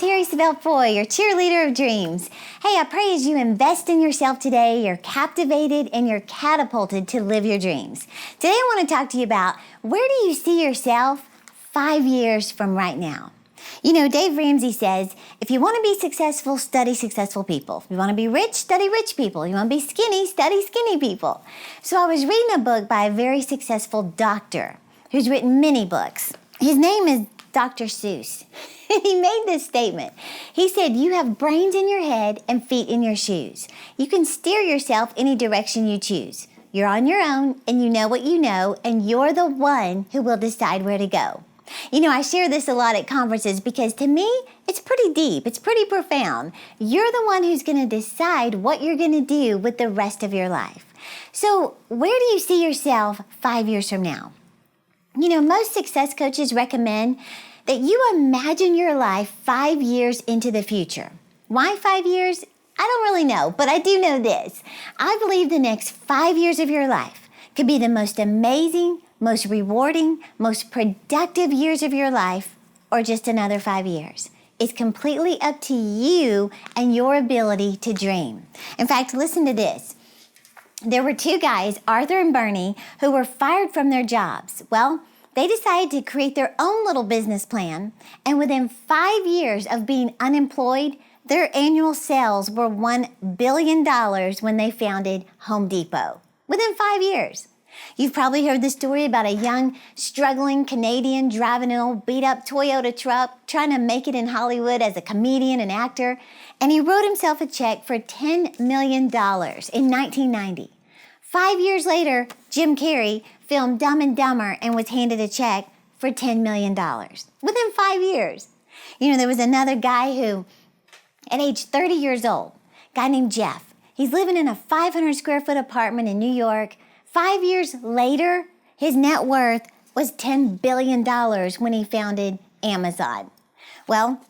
Terri Savelle, your cheerleader of dreams. Hey, I pray as you invest in yourself today, you're captivated and you're catapulted to live your dreams. Today I want to talk to you about where do you see yourself 5 years from right now? You know, Dave Ramsey says, if you want to be successful, study successful people. If you want to be rich, study rich people. You want to be skinny, study skinny people. So I was reading a book by a very successful doctor who's written many books. His name is Dr. Seuss. He made this statement. He said, you have brains in your head and feet in your shoes. You can steer yourself any direction you choose. You're on your own and you know what you know, and you're the one who will decide where to go. You know, I share this a lot at conferences because to me, it's pretty deep. It's pretty profound. You're the one who's going to decide what you're going to do with the rest of your life. So where do you see yourself 5 years from now? You know, most success coaches recommend that you imagine your life 5 years into the future. Why 5 years? I don't really know, but I do know this. I believe the next 5 years of your life could be the most amazing, most rewarding, most productive years of your life, or just another 5 years. It's completely up to you and your ability to dream. In fact, listen to this. There were two guys, Arthur and Bernie, who were fired from their jobs. Well, they decided to create their own little business plan, and within 5 years of being unemployed, their annual sales were $1 billion when they founded Home Depot. Within 5 years. You've probably heard the story about a young, struggling Canadian driving an old beat-up Toyota truck, trying to make it in Hollywood as a comedian and actor, and he wrote himself a check for $10 million in 1990. 5 years later, Jim Carrey filmed Dumb and Dumber and was handed a check for $10 million. Within 5 years. You know, there was another guy who, at age 30 years old, a guy named Jeff. He's living in a 500 square foot apartment in New York. 5 years later, his net worth was $10 billion when he founded Amazon. Well,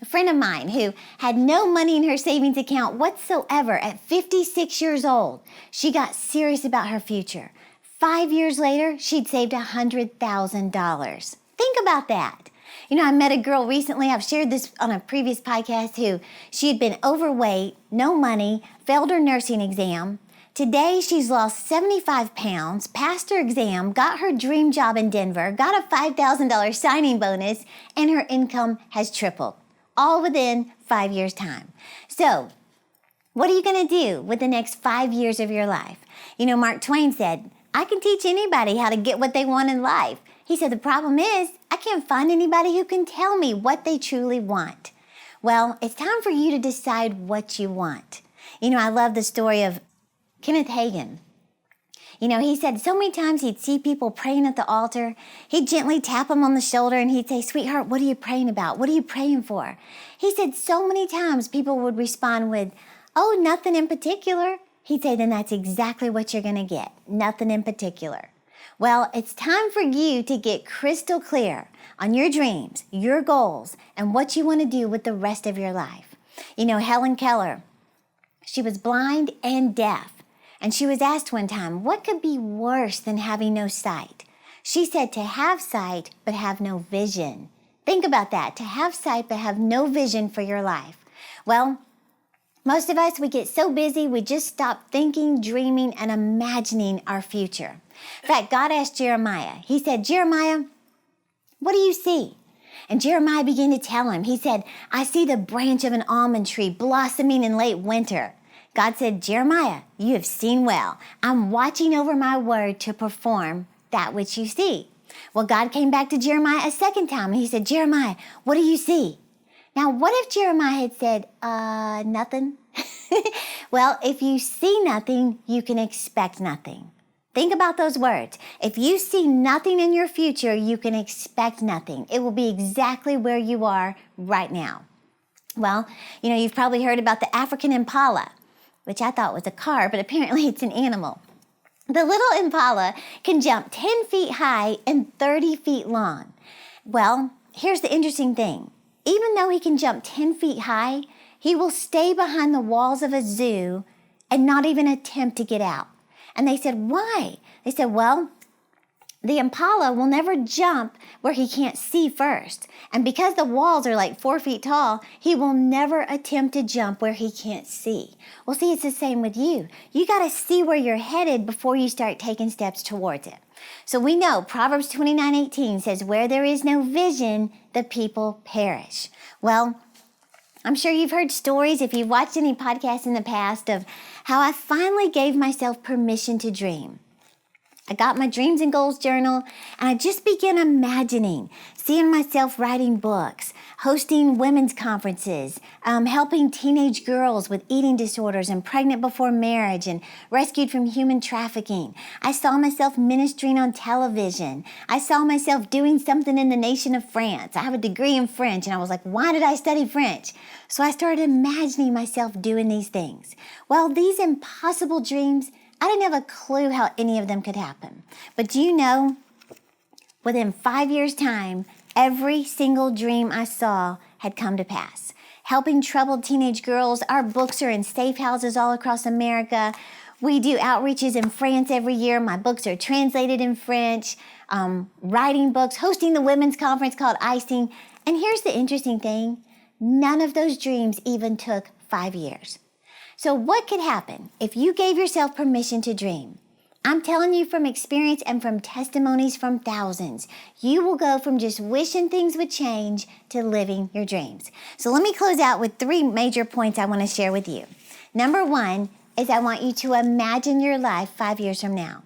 a friend of mine who had no money in her savings account whatsoever at 56 years old, she got serious about her future. 5 years later, she'd saved $100,000. Think about that. You know, I met a girl recently, I've shared this on a previous podcast, who she had been overweight, no money, failed her nursing exam. Today, she's lost 75 pounds, passed her exam, got her dream job in Denver, got a $5,000 signing bonus, and her income has tripled, all within 5 years' time. So, what are you going to do with the next 5 years of your life? You know, Mark Twain said, I can teach anybody how to get what they want in life. He said, the problem is, I can't find anybody who can tell me what they truly want. Well, it's time for you to decide what you want. You know, I love the story of Kenneth Hagin. You know, he said so many times he'd see people praying at the altar. He'd gently tap them on the shoulder and he'd say, sweetheart, what are you praying about? What are you praying for? He said so many times people would respond with, oh, nothing in particular. He'd say, then that's exactly what you're going to get. Nothing in particular. Well, it's time for you to get crystal clear on your dreams, your goals, and what you want to do with the rest of your life. You know, Helen Keller, she was blind and deaf. And she was asked one time, what could be worse than having no sight? She said to have sight but have no vision. Think about that, to have sight but have no vision for your life. Well, most of us, we get so busy, we just stop thinking, dreaming, and imagining our future. In fact, God asked Jeremiah, he said, Jeremiah, what do you see? And Jeremiah began to tell him, he said, I see the branch of an almond tree blossoming in late winter. God said, Jeremiah, you have seen well. I'm watching over my word to perform that which you see. Well, God came back to Jeremiah a second time and he said, Jeremiah, what do you see? Now, what if Jeremiah had said, nothing? Well, if you see nothing, you can expect nothing. Think about those words. If you see nothing in your future, you can expect nothing. It will be exactly where you are right now. Well, you know, you've probably heard about the African impala, which I thought was a car, but apparently it's an animal. The little impala can jump 10 feet high and 30 feet long. Well, here's the interesting thing. Even though he can jump 10 feet high, he will stay behind the walls of a zoo and not even attempt to get out. And they said, why? They said, well, The impala will never jump where he can't see first. And because the walls are like 4 feet tall, he will never attempt to jump where he can't see. Well, see, it's the same with you. You got to see where you're headed before you start taking steps towards it. So we know Proverbs 29:18 says, where there is no vision, the people perish. Well, I'm sure you've heard stories, if you've watched any podcasts in the past, of how I finally gave myself permission to dream. I got my dreams and goals journal, and I just began imagining, seeing myself writing books, hosting women's conferences, helping teenage girls with eating disorders and pregnant before marriage and rescued from human trafficking. I saw myself ministering on television. I saw myself doing something in the nation of France. I have a degree in French, and I was like, why did I study French? So I started imagining myself doing these things. Well, these impossible dreams, I didn't have a clue how any of them could happen. But do you know, within 5 years' time, every single dream I saw had come to pass. Helping troubled teenage girls, our books are in safe houses all across America. We do outreaches in France every year. My books are translated in French, writing books, hosting the women's conference called Icing. And here's the interesting thing. None of those dreams even took 5 years. So what could happen if you gave yourself permission to dream? I'm telling you from experience and from testimonies from thousands, you will go from just wishing things would change to living your dreams. So let me close out with 3 major points I want to share with you. Number 1 is I want you to imagine your life 5 years from now.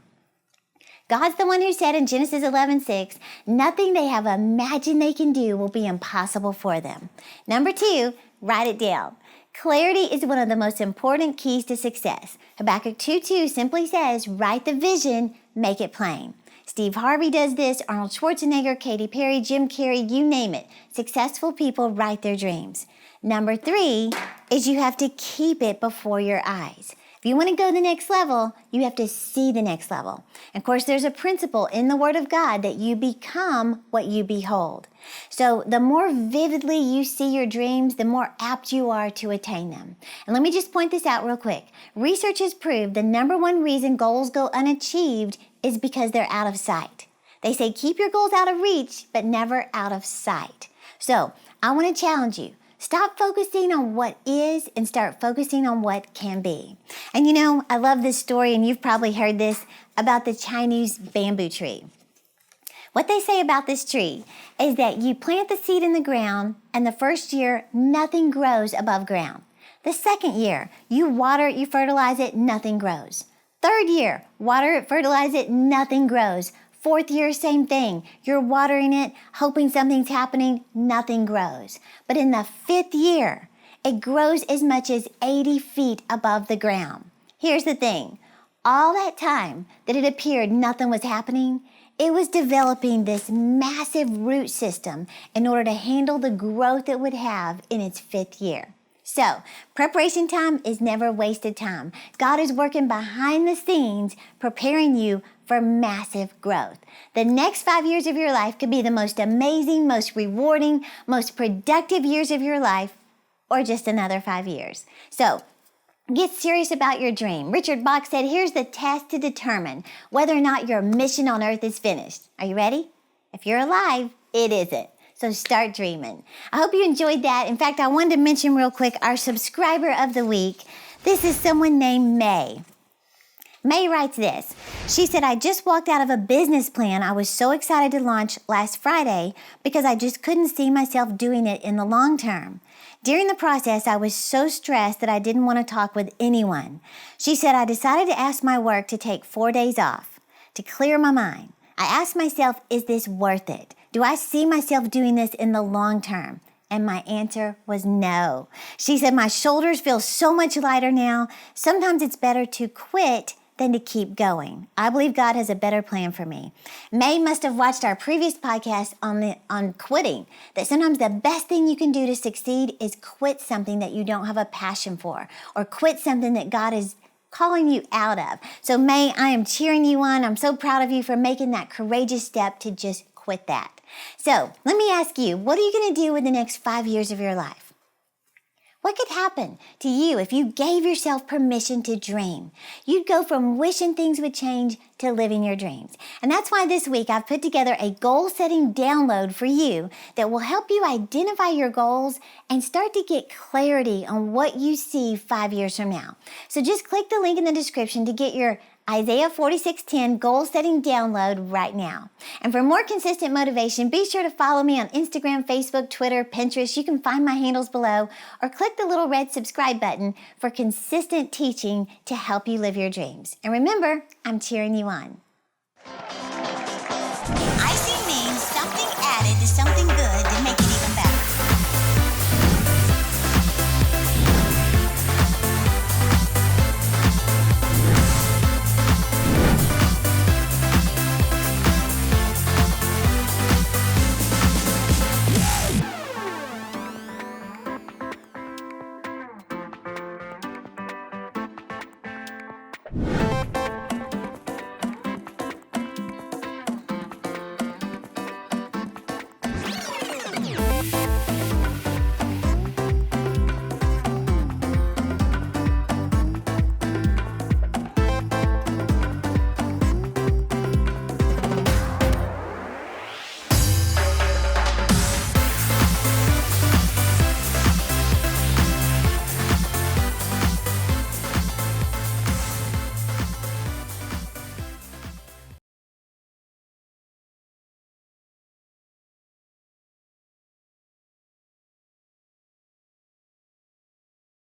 God's the one who said in Genesis 11:6, nothing they have imagined they can do will be impossible for them. Number 2, write it down. Clarity is one of the most important keys to success. Habakkuk 2:2 simply says, write the vision, make it plain. Steve Harvey does this, Arnold Schwarzenegger, Katy Perry, Jim Carrey, you name it. Successful people write their dreams. Number 3 is you have to keep it before your eyes. If you want to go to the next level, you have to see the next level. And of course, there's a principle in the Word of God that you become what you behold. So the more vividly you see your dreams, the more apt you are to attain them. And let me just point this out real quick. Research has proved the number 1 reason goals go unachieved is because they're out of sight. They say keep your goals out of reach, but never out of sight. So I want to challenge you. Stop focusing on what is and start focusing on what can be. And you know, I love this story, and you've probably heard this, about the Chinese bamboo tree. What they say about this tree is that you plant the seed in the ground, and the first year, nothing grows above ground. The second year, you water it, you fertilize it, nothing grows. Third year, water it, fertilize it, nothing grows. Fourth year, same thing. You're watering it, hoping something's happening, nothing grows. But in the 5th year, it grows as much as 80 feet above the ground. Here's the thing. All that time that it appeared nothing was happening, it was developing this massive root system in order to handle the growth it would have in its 5th year. So, preparation time is never wasted time. God is working behind the scenes, preparing you for massive growth. The next 5 years of your life could be the most amazing, most rewarding, most productive years of your life, or just another 5 years. So, get serious about your dream. Richard Bach said, here's the test to determine whether or not your mission on earth is finished. Are you ready? If you're alive, it isn't. So start dreaming. I hope you enjoyed that. In fact, I wanted to mention real quick our subscriber of the week. This is someone named May. May writes this. She said, I just walked out of a business plan I was so excited to launch last Friday because I just couldn't see myself doing it in the long term. During the process, I was so stressed that I didn't want to talk with anyone. She said, I decided to ask my work to take 4 days off to clear my mind. I asked myself, is this worth it? Do I see myself doing this in the long term? And my answer was no. She said, my shoulders feel so much lighter now. Sometimes it's better to quit than to keep going. I believe God has a better plan for me. May must have watched our previous podcast on quitting, that sometimes the best thing you can do to succeed is quit something that you don't have a passion for, or quit something that God is calling you out of. So May, I am cheering you on. I'm so proud of you for making that courageous step to just quit that. So let me ask you, what are you going to do with the next 5 years of your life? What could happen to you if you gave yourself permission to dream? You'd go from wishing things would change to living your dreams. And that's why this week I've put together a goal-setting download for you that will help you identify your goals and start to get clarity on what you see 5 years from now. So just click the link in the description to get your Isaiah 46:10 goal-setting download right now. And for more consistent motivation, be sure to follow me on Instagram, Facebook, Twitter, Pinterest. You can find my handles below, or click the little red subscribe button for consistent teaching to help you live your dreams. And remember, I'm cheering you on. Icing means something added to something good to make it even